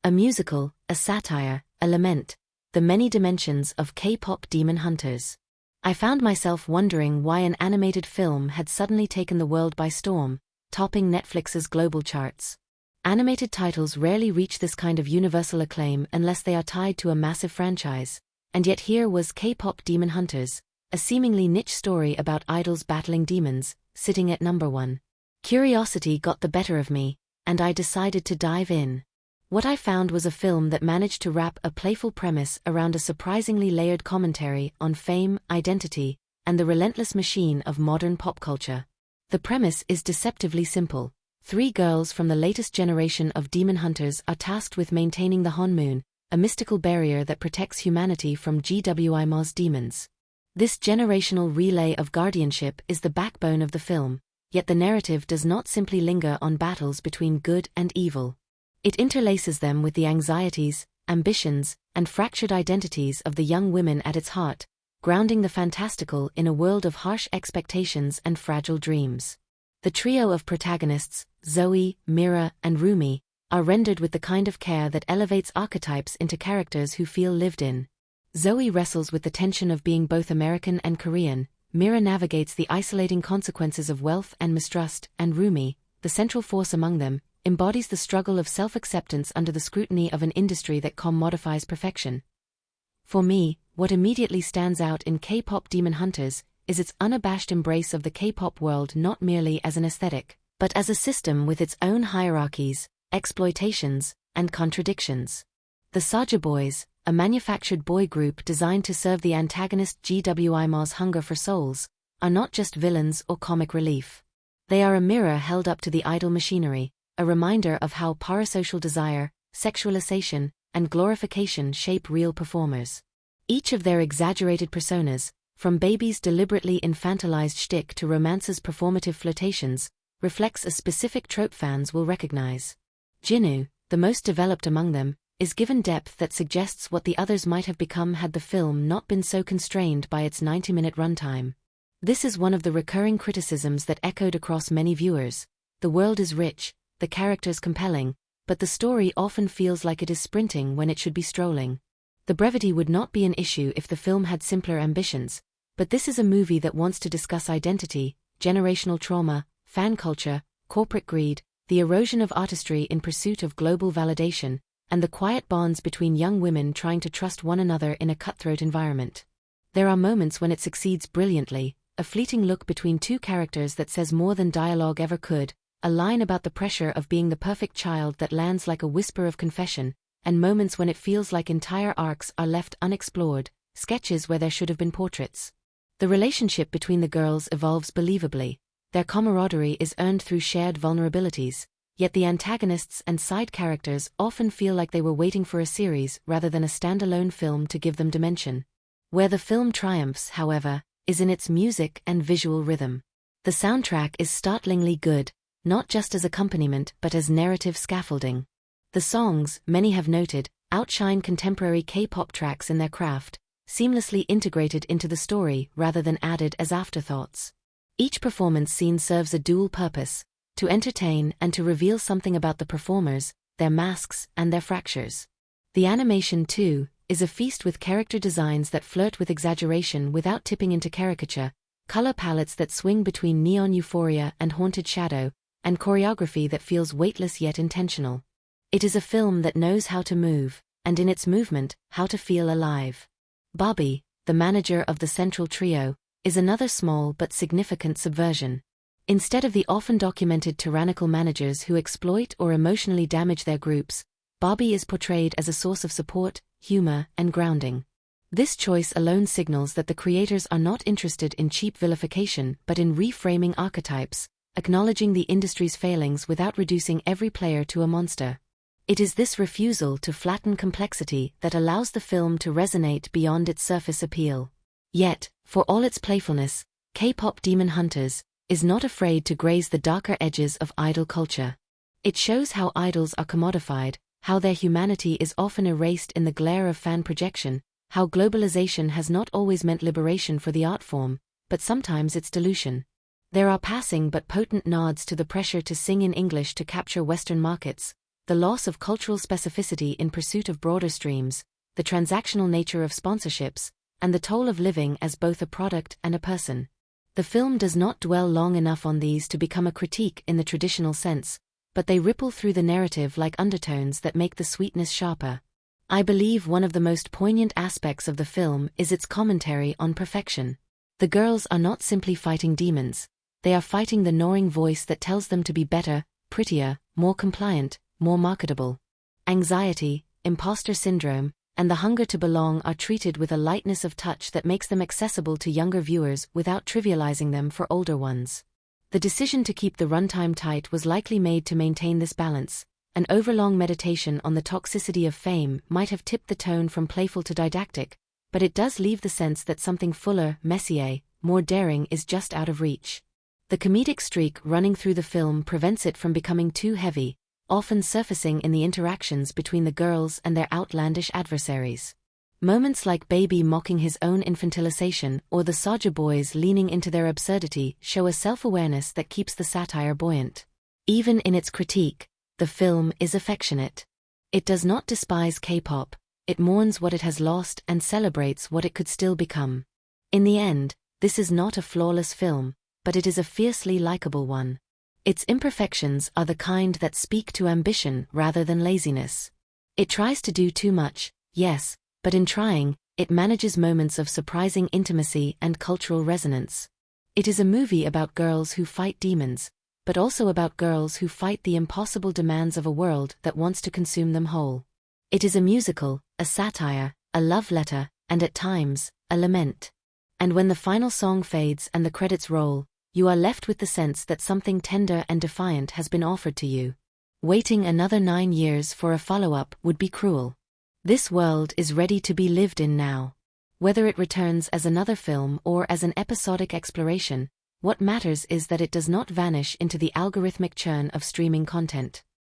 A musical, a satire, a lament, the many dimensions of K-pop Demon Hunters. I found myself wondering why an animated film had suddenly taken the world by storm, topping Netflix's global charts. Animated titles rarely reach this kind of universal acclaim unless they are tied to a massive franchise, and yet here was K-pop Demon Hunters, a seemingly niche story about idols battling demons, sitting at number 1. Curiosity got the better of me, and I decided to dive in. What I found was a film that managed to wrap a playful premise around a surprisingly layered commentary on fame, identity, and the relentless machine of modern pop culture. The premise is deceptively simple. 3 girls from the latest generation of demon hunters are tasked with maintaining the Honmoon, a mystical barrier that protects humanity from GWIMO's demons. This generational relay of guardianship is the backbone of the film, yet the narrative does not simply linger on battles between good and evil. It interlaces them with the anxieties, ambitions, and fractured identities of the young women at its heart, grounding the fantastical in a world of harsh expectations and fragile dreams. The trio of protagonists, Zoey, Mira, and Rumi, are rendered with the kind of care that elevates archetypes into characters who feel lived in. Zoey wrestles with the tension of being both American and Korean, Mira navigates the isolating consequences of wealth and mistrust, and Rumi, the central force among them, embodies the struggle of self-acceptance under the scrutiny of an industry that commodifies perfection. For me, what immediately stands out in K-pop Demon Hunters is its unabashed embrace of the K-pop world not merely as an aesthetic, but as a system with its own hierarchies, exploitations, and contradictions. The Saja Boys, a manufactured boy group designed to serve the antagonist GWIMO's hunger for souls, are not just villains or comic relief. They are a mirror held up to the idol machinery, a reminder of how parasocial desire, sexualization, and glorification shape real performers. Each of their exaggerated personas, from babies' deliberately infantilized shtick to romance's performative flirtations, reflects a specific trope fans will recognize. Jinwoo, the most developed among them, is given depth that suggests what the others might have become had the film not been so constrained by its 90-minute runtime. This is one of the recurring criticisms that echoed across many viewers. The world is rich, the characters compelling, but the story often feels like it is sprinting when it should be strolling. The brevity would not be an issue if the film had simpler ambitions, but this is a movie that wants to discuss identity, generational trauma, fan culture, corporate greed, the erosion of artistry in pursuit of global validation, and the quiet bonds between young women trying to trust one another in a cutthroat environment. There are moments when it succeeds brilliantly, a fleeting look between 2 characters that says more than dialogue ever could, a line about the pressure of being the perfect child that lands like a whisper of confession, and moments when it feels like entire arcs are left unexplored, sketches where there should have been portraits. The relationship between the girls evolves believably. Their camaraderie is earned through shared vulnerabilities, yet the antagonists and side characters often feel like they were waiting for a series rather than a standalone film to give them dimension. Where the film triumphs, however, is in its music and visual rhythm. The soundtrack is startlingly good, not just as accompaniment but as narrative scaffolding. The songs, many have noted, outshine contemporary K-pop tracks in their craft, seamlessly integrated into the story rather than added as afterthoughts. Each performance scene serves a dual purpose, to entertain and to reveal something about the performers, their masks, and their fractures. The animation, too, is a feast with character designs that flirt with exaggeration without tipping into caricature, color palettes that swing between neon euphoria and haunted shadow, and choreography that feels weightless yet intentional. It is a film that knows how to move, and in its movement, how to feel alive. Bobby, the manager of the central trio, is another small but significant subversion. Instead of the often documented tyrannical managers who exploit or emotionally damage their groups, Bobby is portrayed as a source of support, humor, and grounding. This choice alone signals that the creators are not interested in cheap vilification but in reframing archetypes, acknowledging the industry's failings without reducing every player to a monster. It is this refusal to flatten complexity that allows the film to resonate beyond its surface appeal. Yet, for all its playfulness, K-pop Demon Hunters is not afraid to graze the darker edges of idol culture. It shows how idols are commodified, how their humanity is often erased in the glare of fan projection, how globalization has not always meant liberation for the art form, but sometimes its dilution. There are passing but potent nods to the pressure to sing in English to capture Western markets, the loss of cultural specificity in pursuit of broader streams, the transactional nature of sponsorships, and the toll of living as both a product and a person. The film does not dwell long enough on these to become a critique in the traditional sense, but they ripple through the narrative like undertones that make the sweetness sharper. I believe one of the most poignant aspects of the film is its commentary on perfection. The girls are not simply fighting demons, they are fighting the gnawing voice that tells them to be better, prettier, more compliant, more marketable. Anxiety, imposter syndrome, and the hunger to belong are treated with a lightness of touch that makes them accessible to younger viewers without trivializing them for older ones. The decision to keep the runtime tight was likely made to maintain this balance. An overlong meditation on the toxicity of fame might have tipped the tone from playful to didactic, but it does leave the sense that something fuller, messier, more daring is just out of reach. The comedic streak running through the film prevents it from becoming too heavy, often surfacing in the interactions between the girls and their outlandish adversaries. Moments like Baby mocking his own infantilization or the Saja boys leaning into their absurdity show a self-awareness that keeps the satire buoyant. Even in its critique, the film is affectionate. It does not despise K-pop, it mourns what it has lost and celebrates what it could still become. In the end, this is not a flawless film, but it is a fiercely likable one. Its imperfections are the kind that speak to ambition rather than laziness. It tries to do too much, yes, but in trying, it manages moments of surprising intimacy and cultural resonance. It is a movie about girls who fight demons, but also about girls who fight the impossible demands of a world that wants to consume them whole. It is a musical, a satire, a love letter, and at times, a lament. And when the final song fades and the credits roll, you are left with the sense that something tender and defiant has been offered to you. Waiting another 9 years for a follow-up would be cruel. This world is ready to be lived in now. Whether it returns as another film or as an episodic exploration, what matters is that it does not vanish into the algorithmic churn of streaming content.